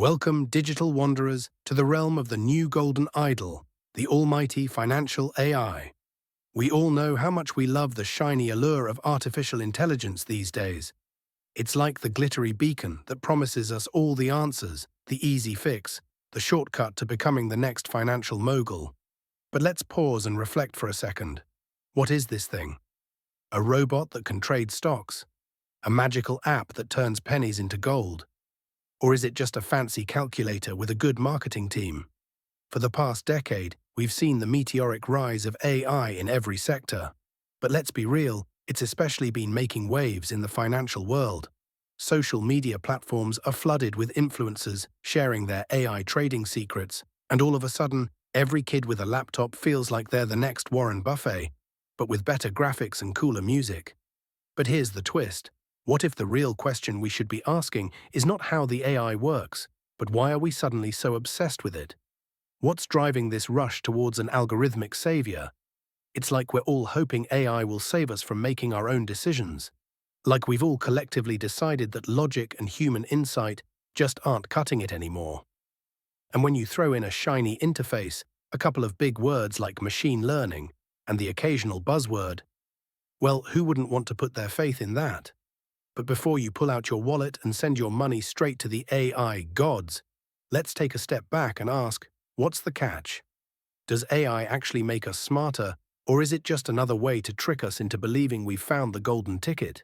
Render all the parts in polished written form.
Welcome, digital wanderers, to the realm of the new golden idol, the almighty financial AI. We all know how much we love the shiny allure of artificial intelligence these days. It's like the glittery beacon that promises us all the answers, the easy fix, the shortcut to becoming the next financial mogul. But let's pause and reflect for a second. What is this thing? A robot that can trade stocks? A magical app that turns pennies into gold? Or is it just a fancy calculator with a good marketing team? For the past decade, we've seen the meteoric rise of AI in every sector. But let's be real, it's especially been making waves in the financial world. Social media platforms are flooded with influencers sharing their AI trading secrets, and all of a sudden, every kid with a laptop feels like they're the next Warren Buffett, but with better graphics and cooler music. But here's the twist. What if the real question we should be asking is not how the AI works, but why are we suddenly so obsessed with it? What's driving this rush towards an algorithmic savior? It's like we're all hoping AI will save us from making our own decisions. Like we've all collectively decided that logic and human insight just aren't cutting it anymore. And when you throw in a shiny interface, a couple of big words like machine learning, and the occasional buzzword, well, who wouldn't want to put their faith in that? But before you pull out your wallet and send your money straight to the AI gods, let's take a step back and ask, what's the catch? Does AI actually make us smarter, or is it just another way to trick us into believing we've found the golden ticket?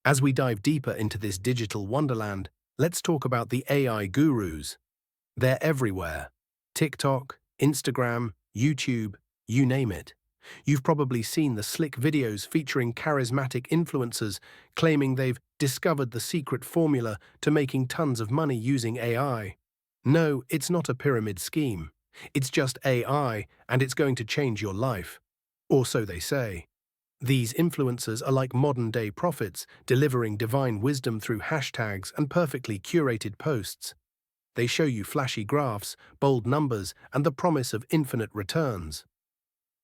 As we dive deeper into this digital wonderland, let's talk about the AI gurus. They're everywhere. TikTok, Instagram, YouTube, you name it. You've probably seen the slick videos featuring charismatic influencers claiming they've discovered the secret formula to making tons of money using AI. No, it's not a pyramid scheme. It's just AI, and it's going to change your life. Or so they say. These influencers are like modern-day prophets, delivering divine wisdom through hashtags and perfectly curated posts. They show you flashy graphs, bold numbers, and the promise of infinite returns.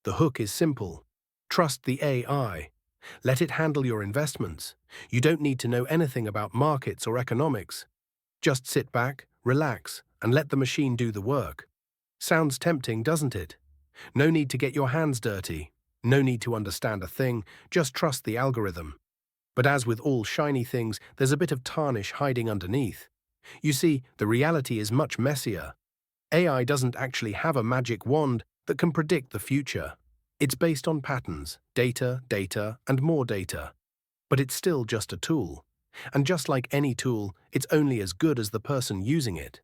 The hook is simple. Trust the AI. Let it handle your investments. You don't need to know anything about markets or economics. Just sit back, relax, and let the machine do the work. Sounds tempting, doesn't it? No need to get your hands dirty. No need to understand a thing, just trust the algorithm. But as with all shiny things, there's a bit of tarnish hiding underneath. You see, the reality is much messier. AI doesn't actually have a magic wand that can predict the future. It's based on patterns, data, and more data. But it's still just a tool. And just like any tool, it's only as good as the person using it.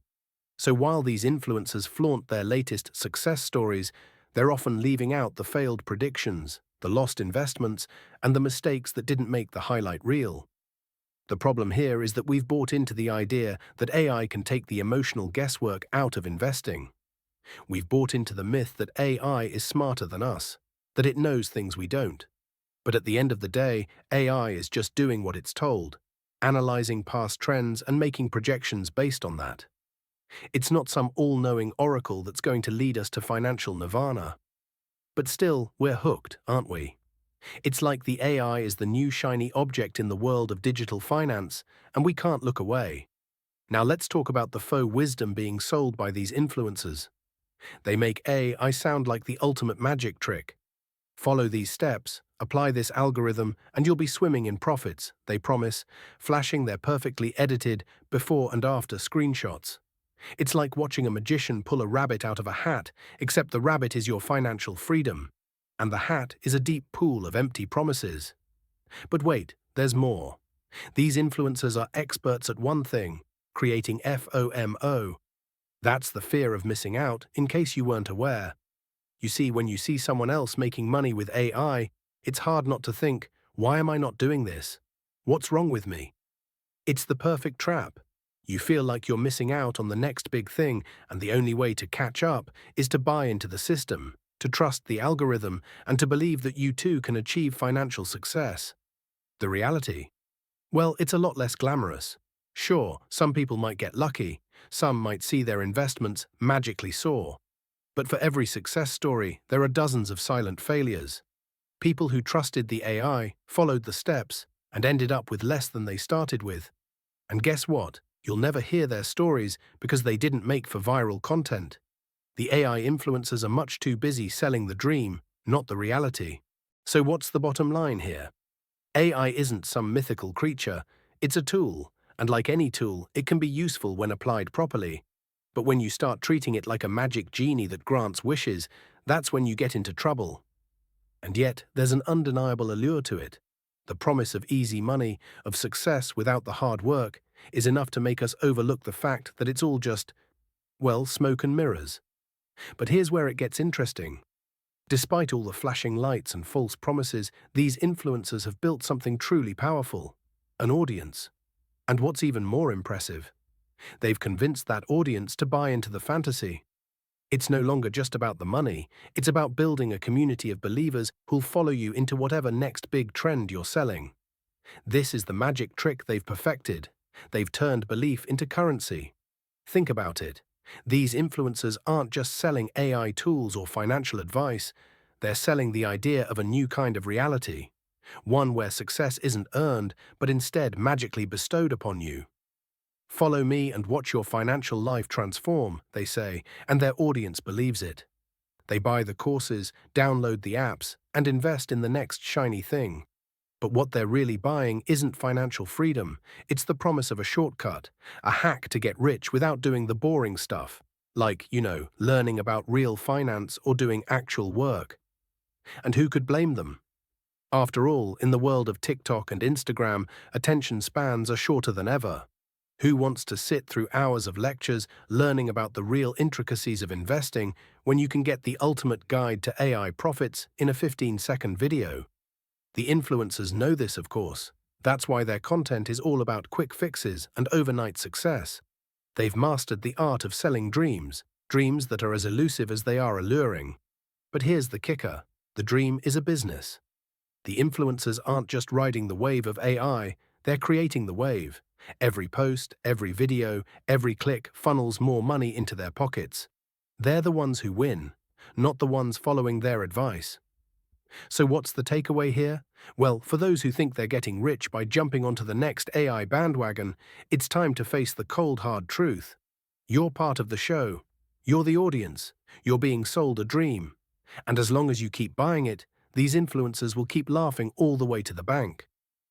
So while these influencers flaunt their latest success stories, they're often leaving out the failed predictions, the lost investments, and the mistakes that didn't make the highlight reel. The problem here is that we've bought into the idea that AI can take the emotional guesswork out of investing. We've bought into the myth that AI is smarter than us, that it knows things we don't. But at the end of the day, AI is just doing what it's told, analyzing past trends and making projections based on that. It's not some all-knowing oracle that's going to lead us to financial nirvana. But still, we're hooked, aren't we? It's like the AI is the new shiny object in the world of digital finance, and we can't look away. Now let's talk about the faux wisdom being sold by these influencers. They make AI sound like the ultimate magic trick. Follow these steps, apply this algorithm, and you'll be swimming in profits, they promise, flashing their perfectly edited before and after screenshots. It's like watching a magician pull a rabbit out of a hat, except the rabbit is your financial freedom, and the hat is a deep pool of empty promises. But wait, there's more. These influencers are experts at one thing, creating FOMO. That's the fear of missing out, in case you weren't aware. You see, when you see someone else making money with AI, it's hard not to think, why am I not doing this? What's wrong with me? It's the perfect trap. You feel like you're missing out on the next big thing, and the only way to catch up is to buy into the system, to trust the algorithm, and to believe that you too can achieve financial success. The reality? Well, it's a lot less glamorous. Sure, some people might get lucky, some might see their investments magically soar. But for every success story, there are dozens of silent failures. People who trusted the AI, followed the steps, and ended up with less than they started with. And guess what? You'll never hear their stories because they didn't make for viral content. The AI influencers are much too busy selling the dream, not the reality. So what's the bottom line here? AI isn't some mythical creature, it's a tool, and like any tool, it can be useful when applied properly. But when you start treating it like a magic genie that grants wishes, that's when you get into trouble. And yet, there's an undeniable allure to it. The promise of easy money, of success without the hard work, is enough to make us overlook the fact that it's all just, well, smoke and mirrors. But here's where it gets interesting. Despite all the flashing lights and false promises, these influencers have built something truly powerful: an audience. And what's even more impressive, they've convinced that audience to buy into the fantasy. It's no longer just about the money, it's about building a community of believers who'll follow you into whatever next big trend you're selling. This is the magic trick they've perfected. They've turned belief into currency. Think about it. These influencers aren't just selling AI tools or financial advice, they're selling the idea of a new kind of reality. One where success isn't earned, but instead magically bestowed upon you. Follow me and watch your financial life transform, they say, and their audience believes it. They buy the courses, download the apps, and invest in the next shiny thing. But what they're really buying isn't financial freedom, it's the promise of a shortcut, a hack to get rich without doing the boring stuff, like, learning about real finance or doing actual work. And who could blame them? After all, in the world of TikTok and Instagram, attention spans are shorter than ever. Who wants to sit through hours of lectures learning about the real intricacies of investing when you can get the ultimate guide to AI profits in a 15-second video? The influencers know this, of course. That's why their content is all about quick fixes and overnight success. They've mastered the art of selling dreams, dreams that are as elusive as they are alluring. But here's the kicker: the dream is a business. The influencers aren't just riding the wave of AI, they're creating the wave. Every post, every video, every click funnels more money into their pockets. They're the ones who win, not the ones following their advice. So what's the takeaway here? Well, for those who think they're getting rich by jumping onto the next AI bandwagon, it's time to face the cold, hard truth. You're part of the show. You're the audience. You're being sold a dream. And as long as you keep buying it, these influencers will keep laughing all the way to the bank.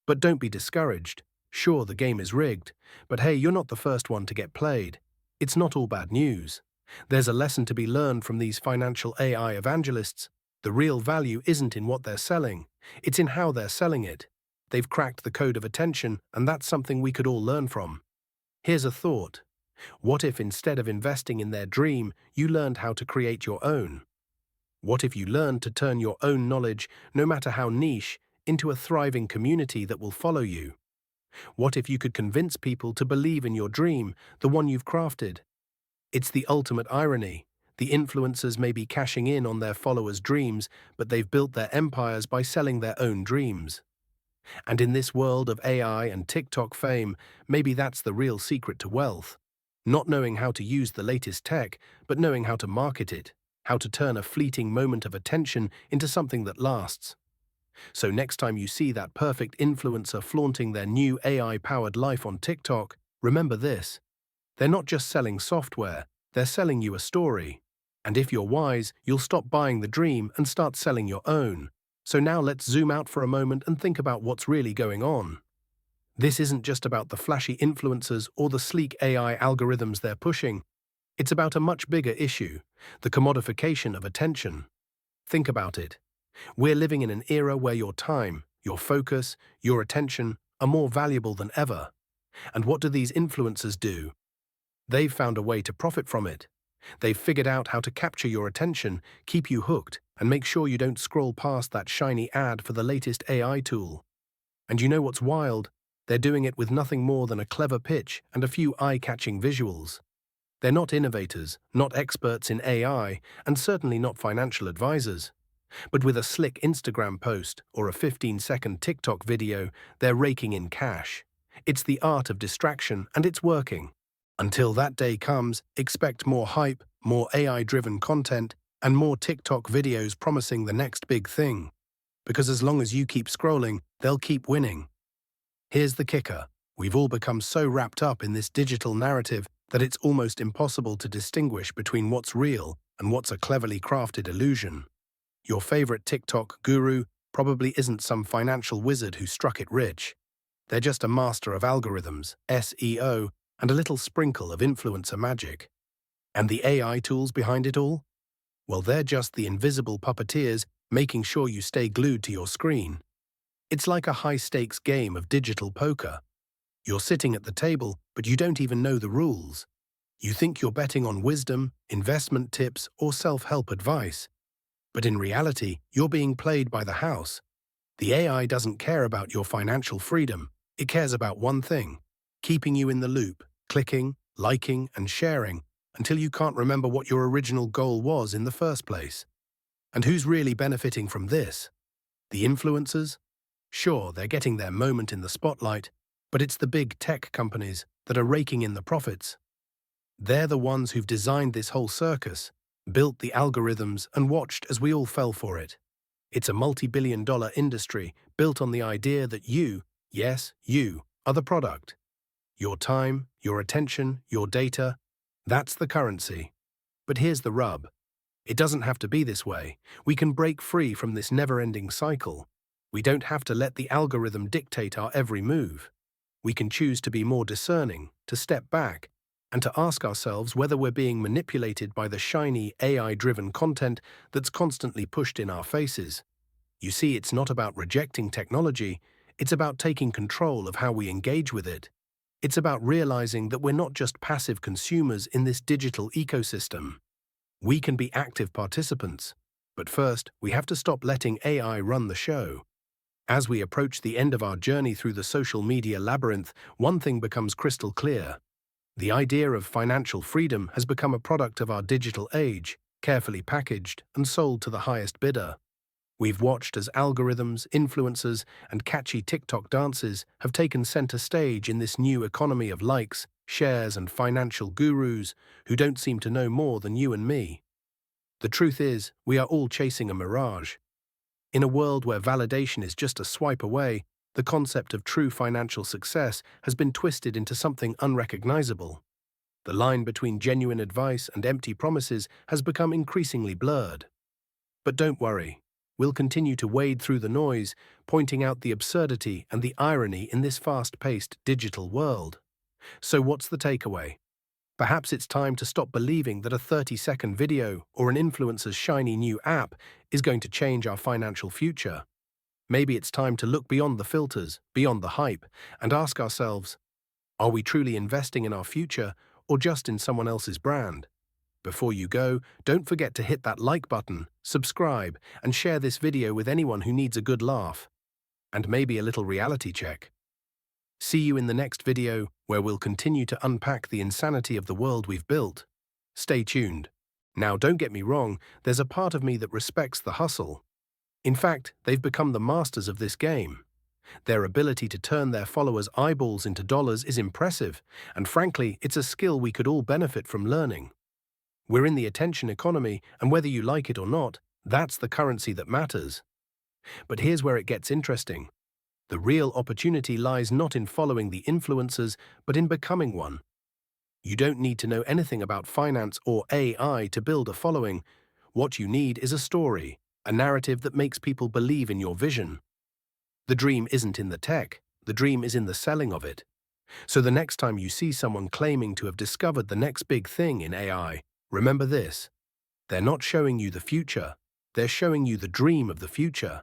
But don't be discouraged. Sure, the game is rigged, but hey, you're not the first one to get played. It's not all bad news. There's a lesson to be learned from these financial AI evangelists. The real value isn't in what they're selling, it's in how they're selling it. They've cracked the code of attention, and that's something we could all learn from. Here's a thought. What if instead of investing in their dream, you learned how to create your own? What if you learned to turn your own knowledge, no matter how niche, into a thriving community that will follow you? What if you could convince people to believe in your dream, the one you've crafted? It's the ultimate irony. The influencers may be cashing in on their followers' dreams, but they've built their empires by selling their own dreams. And in this world of AI and TikTok fame, maybe that's the real secret to wealth. Not knowing how to use the latest tech, but knowing how to market it, how to turn a fleeting moment of attention into something that lasts. So next time you see that perfect influencer flaunting their new AI-powered life on TikTok, remember this. They're not just selling software, they're selling you a story. And if you're wise, you'll stop buying the dream and start selling your own. So now let's zoom out for a moment and think about what's really going on. This isn't just about the flashy influencers or the sleek AI algorithms they're pushing. It's about a much bigger issue, the commodification of attention. Think about it. We're living in an era where your time, your focus, your attention are more valuable than ever. And what do these influencers do? They've found a way to profit from it. They've figured out how to capture your attention, keep you hooked, and make sure you don't scroll past that shiny ad for the latest AI tool. And you know what's wild? They're doing it with nothing more than a clever pitch and a few eye-catching visuals. They're not innovators, not experts in AI, and certainly not financial advisors. But with a slick Instagram post or a 15-second TikTok video, they're raking in cash. It's the art of distraction, and it's working. Until that day comes, expect more hype, more AI-driven content, and more TikTok videos promising the next big thing. Because as long as you keep scrolling, they'll keep winning. Here's the kicker. We've all become so wrapped up in this digital narrative that it's almost impossible to distinguish between what's real and what's a cleverly crafted illusion. Your favorite TikTok guru probably isn't some financial wizard who struck it rich. They're just a master of algorithms, SEO, and a little sprinkle of influencer magic. And the AI tools behind it all? Well, they're just the invisible puppeteers making sure you stay glued to your screen. It's like a high-stakes game of digital poker. You're sitting at the table, but you don't even know the rules. You think you're betting on wisdom, investment tips, or self-help advice. But in reality, you're being played by the house. The AI doesn't care about your financial freedom. It cares about one thing: keeping you in the loop, clicking, liking, and sharing until you can't remember what your original goal was in the first place. And who's really benefiting from this? The influencers? Sure, they're getting their moment in the spotlight, but it's the big tech companies that are raking in the profits. They're the ones who've designed this whole circus, built the algorithms, and watched as we all fell for it. It's a multi-billion-dollar industry built on the idea that you, yes, you, are the product. Your time, your attention, your data, that's the currency. But here's the rub. It doesn't have to be this way. We can break free from this never-ending cycle. We don't have to let the algorithm dictate our every move. We can choose to be more discerning, to step back, and to ask ourselves whether we're being manipulated by the shiny AI-driven content that's constantly pushed in our faces. You see, it's not about rejecting technology, it's about taking control of how we engage with it. It's about realizing that we're not just passive consumers in this digital ecosystem. We can be active participants. But first, we have to stop letting AI run the show. As we approach the end of our journey through the social media labyrinth, one thing becomes crystal clear. The idea of financial freedom has become a product of our digital age, carefully packaged and sold to the highest bidder. We've watched as algorithms, influencers, and catchy TikTok dances have taken center stage in this new economy of likes, shares, and financial gurus who don't seem to know more than you and me. The truth is, we are all chasing a mirage. In a world where validation is just a swipe away, the concept of true financial success has been twisted into something unrecognizable. The line between genuine advice and empty promises has become increasingly blurred. But don't worry. We'll continue to wade through the noise, pointing out the absurdity and the irony in this fast-paced digital world. So what's the takeaway? Perhaps it's time to stop believing that a 30-second video or an influencer's shiny new app is going to change our financial future. Maybe it's time to look beyond the filters, beyond the hype, and ask ourselves, are we truly investing in our future or just in someone else's brand? Before you go, don't forget to hit that like button, subscribe, and share this video with anyone who needs a good laugh. And maybe a little reality check. See you in the next video, where we'll continue to unpack the insanity of the world we've built. Stay tuned. Now, don't get me wrong, there's a part of me that respects the hustle. In fact, they've become the masters of this game. Their ability to turn their followers' eyeballs into dollars is impressive, and frankly, it's a skill we could all benefit from learning. We're in the attention economy, and whether you like it or not, that's the currency that matters. But here's where it gets interesting. The real opportunity lies not in following the influencers, but in becoming one. You don't need to know anything about finance or AI to build a following. What you need is a story, a narrative that makes people believe in your vision. The dream isn't in the tech, the dream is in the selling of it. So the next time you see someone claiming to have discovered the next big thing in AI, remember this: they're not showing you the future, they're showing you the dream of the future.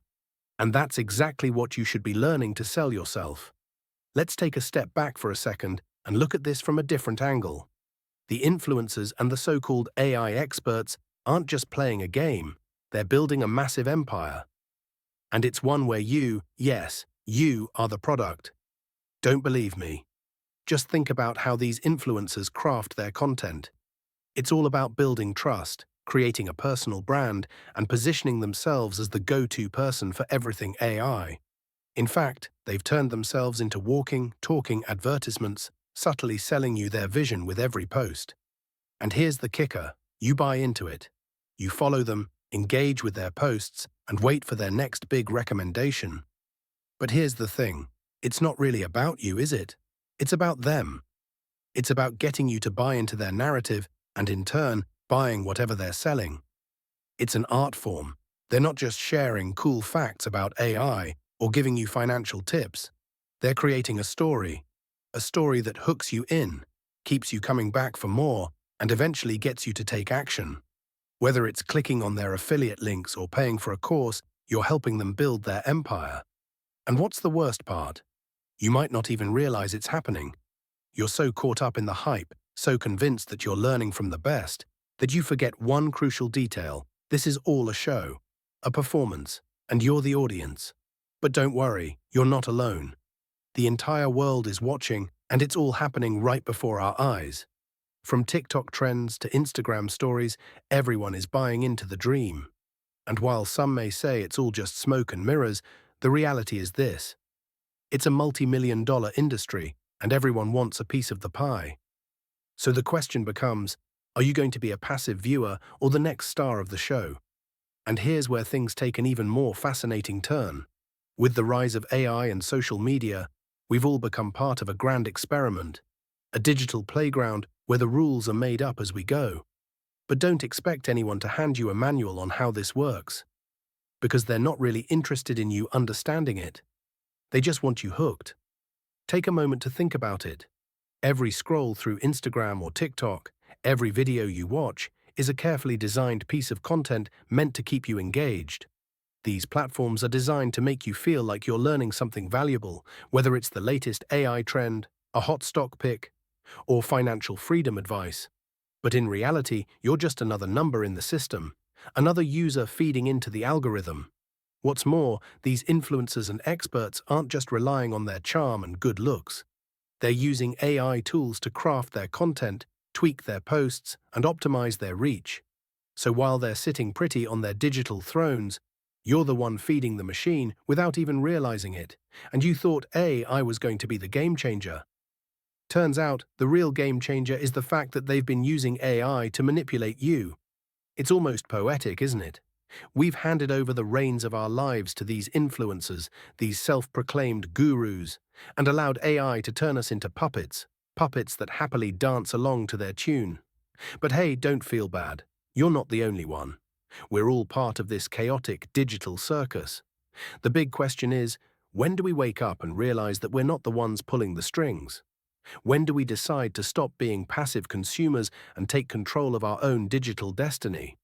And that's exactly what you should be learning to sell yourself. Let's take a step back for a second and look at this from a different angle. The influencers and the so-called AI experts aren't just playing a game, they're building a massive empire. And it's one where you, yes, you are the product. Don't believe me? Just think about how these influencers craft their content. It's all about building trust, creating a personal brand, and positioning themselves as the go-to person for everything AI. In fact, they've turned themselves into walking, talking advertisements, subtly selling you their vision with every post. And here's the kicker: you buy into it. You follow them, engage with their posts, and wait for their next big recommendation. But here's the thing: it's not really about you, is it? It's about them. It's about getting you to buy into their narrative and, in turn, buying whatever they're selling. It's an art form. They're not just sharing cool facts about AI or giving you financial tips. They're creating a story that hooks you in, keeps you coming back for more, and eventually gets you to take action. Whether it's clicking on their affiliate links or paying for a course, you're helping them build their empire. And what's the worst part? You might not even realize it's happening. You're so caught up in the hype, so convinced that you're learning from the best, that you forget one crucial detail. This is all a show, a performance, and you're the audience. But don't worry, you're not alone. The entire world is watching, and it's all happening right before our eyes. From TikTok trends to Instagram stories, everyone is buying into the dream. And while some may say it's all just smoke and mirrors, the reality is this. It's a multi-million-dollar industry, and everyone wants a piece of the pie. So the question becomes, are you going to be a passive viewer or the next star of the show? And here's where things take an even more fascinating turn. With the rise of AI and social media, we've all become part of a grand experiment, a digital playground where the rules are made up as we go. But don't expect anyone to hand you a manual on how this works, because they're not really interested in you understanding it. They just want you hooked. Take a moment to think about it. Every scroll through Instagram or TikTok, every video you watch, is a carefully designed piece of content meant to keep you engaged. These platforms are designed to make you feel like you're learning something valuable, whether it's the latest AI trend, a hot stock pick, or financial freedom advice. But in reality, you're just another number in the system, another user feeding into the algorithm. What's more, these influencers and experts aren't just relying on their charm and good looks. They're using AI tools to craft their content, tweak their posts, and optimize their reach. So while they're sitting pretty on their digital thrones, you're the one feeding the machine without even realizing it, and you thought AI was going to be the game changer. Turns out, the real game changer is the fact that they've been using AI to manipulate you. It's almost poetic, isn't it? We've handed over the reins of our lives to these influencers, these self-proclaimed gurus, and allowed AI to turn us into puppets, puppets that happily dance along to their tune. But hey, don't feel bad. You're not the only one. We're all part of this chaotic digital circus. The big question is, when do we wake up and realize that we're not the ones pulling the strings? When do we decide to stop being passive consumers and take control of our own digital destiny?